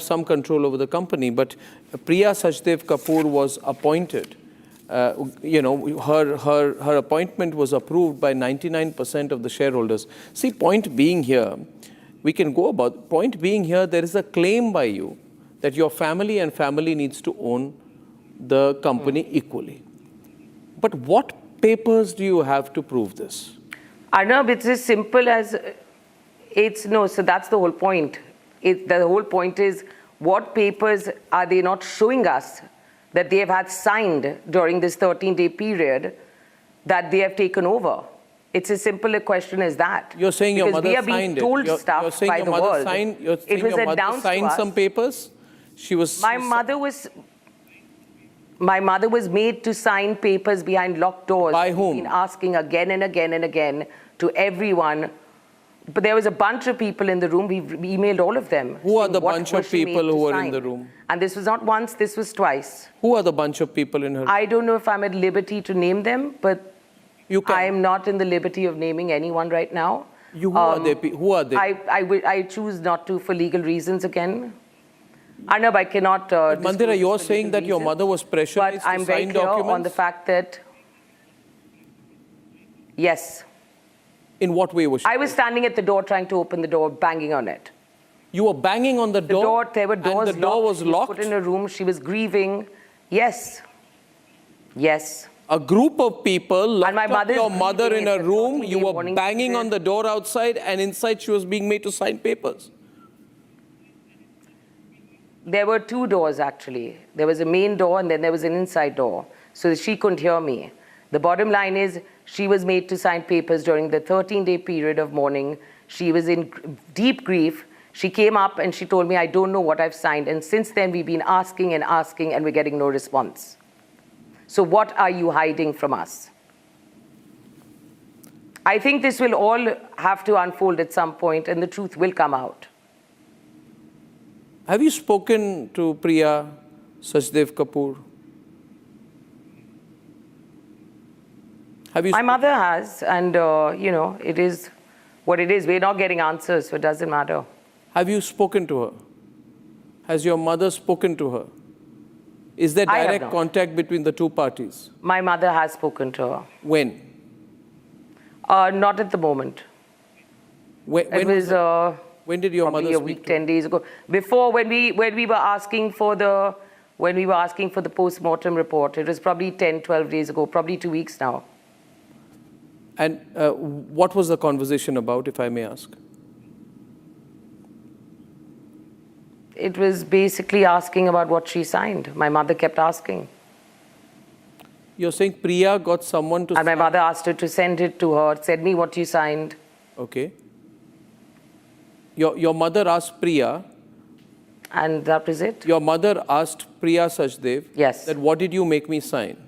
some control over the company, but Priya Sachdev Kapoor was appointed. Her appointment was approved by 99% of the shareholders. See, point being here, we can go about, point being here, there is a claim by you that your family and family needs to own the company equally. But what papers do you have to prove this? Arnab, it's as simple as, so that's the whole point. The whole point is, what papers are they not showing us that they have had signed during this 13-day period that they have taken over? It's as simple a question as that. You're saying your mother signed it. Because we are being told stuff by the world. You're saying your mother signed some papers? My mother was made to sign papers behind locked doors. By whom? We've been asking again and again and again to everyone. But there was a bunch of people in the room. We've emailed all of them. Who are the bunch of people who were in the room? And this was not once, this was twice. Who are the bunch of people in her room? I don't know if I'm at liberty to name them, but I am not in the liberty of naming anyone right now. Who are they? I choose not to for legal reasons again. Arnab, I cannot. Mandhira, you're saying that your mother was pressurized to sign documents? But I'm very clear on the fact that, yes. In what way was she? I was standing at the door trying to open the door, banging on it. You were banging on the door? There were doors and the door was locked? She was put in a room. She was grieving. Yes. Yes. A group of people locked up your mother in a room. You were banging on the door outside, and inside she was being made to sign papers. There were two doors, actually. There was a main door, and then there was an inside door, so that she couldn't hear me. The bottom line is, she was made to sign papers during the 13-day period of mourning. She was in deep grief. She came up and she told me, I don't know what I've signed. And since then, we've been asking and asking, and we're getting no response. So what are you hiding from us? I think this will all have to unfold at some point, and the truth will come out. Have you spoken to Priya Sachdev Kapoor? My mother has, and it is what it is. We're not getting answers, so it doesn't matter. Have you spoken to her? Has your mother spoken to her? Is there direct contact between the two parties? My mother has spoken to her. When? Not at the moment. When did your mother speak? Probably a week, 10 days ago. Before, when we were asking for the post-mortem report, it was probably 10, 12 days ago, probably 2 weeks now. And what was the conversation about, if I may ask? It was basically asking about what she signed. My mother kept asking. You're saying Priya got someone to sign? And my mother asked her to send it to her, send me what you signed. Okay. Your mother asked Priya. And that was it. Your mother asked Priya Sachdev. Yes. That what did you make me sign?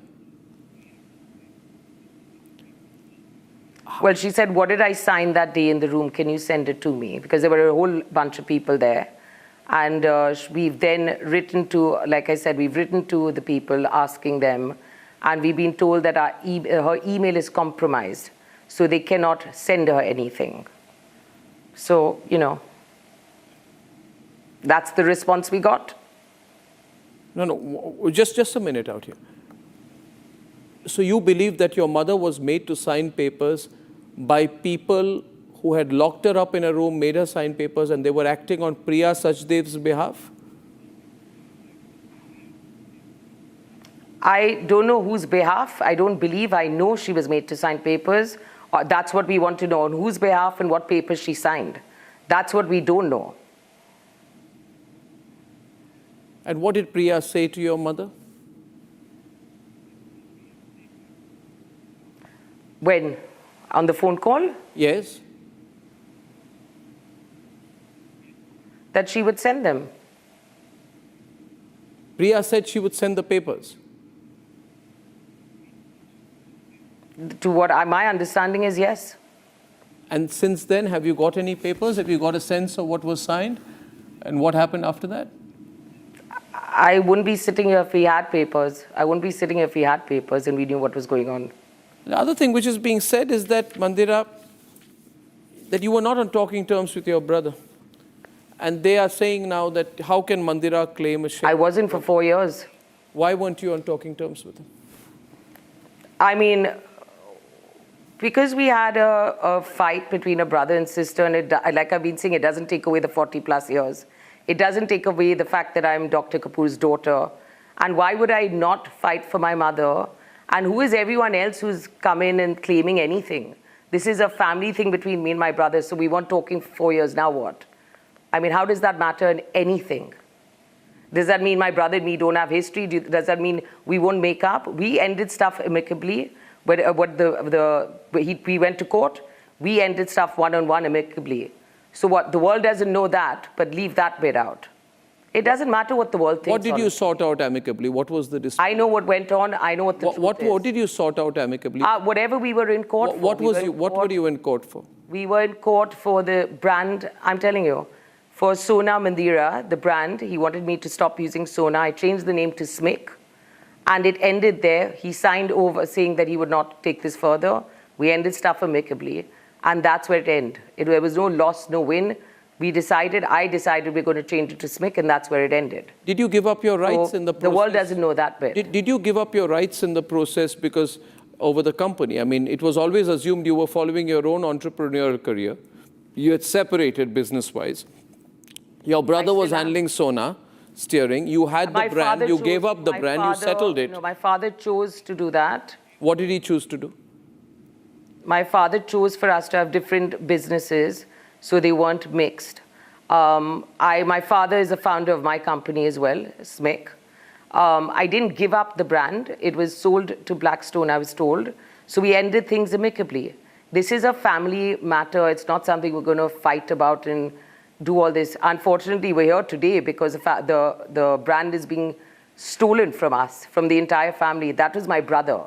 Well, she said, what did I sign that day in the room? Can you send it to me? Because there were a whole bunch of people there. And we've then written to, like I said, we've written to the people asking them. And we've been told that her email is compromised. So they cannot send her anything. So, that's the response we got. No, just a minute out here. So you believe that your mother was made to sign papers by people who had locked her up in a room, made her sign papers, and they were acting on Priya Sachdev's behalf? I don't know whose behalf. I don't believe. I know she was made to sign papers. That's what we want to know, on whose behalf and what papers she signed. That's what we don't know. And what did Priya say to your mother? When? On the phone call? Yes. That she would send them. Priya said she would send the papers. To what my understanding is, yes. And since then, have you got any papers? Have you got a sense of what was signed and what happened after that? I wouldn't be sitting here if we had papers. I wouldn't be sitting here if we had papers and we knew what was going on. The other thing which is being said is that, Mandhira, that you were not on talking terms with your brother. And they are saying now that how can Mandhira claim a share? I wasn't for 4 years. Why weren't you on talking terms with him? I mean, because we had a fight between a brother and sister, and like I've been saying, it doesn't take away the 40 plus years. It doesn't take away the fact that I'm Dr. Kapur's daughter. And why would I not fight for my mother? And who is everyone else who's come in and claiming anything? This is a family thing between me and my brother, so we weren't talking for 4 years, now what? I mean, how does that matter in anything? Does that mean my brother and me don't have history? Does that mean we won't make up? We ended stuff amicably. We went to court, we ended stuff one-on-one amicably. So what, the world doesn't know that, but leave that bit out. It doesn't matter what the world thinks. What did you sort out amicably? What was the dispute? I know what went on, I know what the truth is. What did you sort out amicably? Whatever we were in court for. What were you in court for? We were in court for the brand, I'm telling you, for Sona Mandhira, the brand. He wanted me to stop using Sona. I changed the name to Smick. And it ended there. He signed over saying that he would not take this further. We ended stuff amicably. And that's where it ended. There was no loss, no win. I decided we're going to change it to Smick, and that's where it ended. Did you give up your rights in the process? The world doesn't know that bit. Did you give up your rights in the process because over the company? I mean, it was always assumed you were following your own entrepreneurial career. You had separated business-wise. Your brother was handling Sona, steering. You had the brand. You gave up the brand. You settled it. No, my father chose to do that. What did he choose to do? My father chose for us to have different businesses, so they weren't mixed. My father is the founder of my company as well, Smick. I didn't give up the brand. It was sold to Blackstone, I was told. So we ended things amicably. This is a family matter. It's not something we're going to fight about and do all this. Unfortunately, we're here today because the brand is being stolen from us, from the entire family. That was my brother.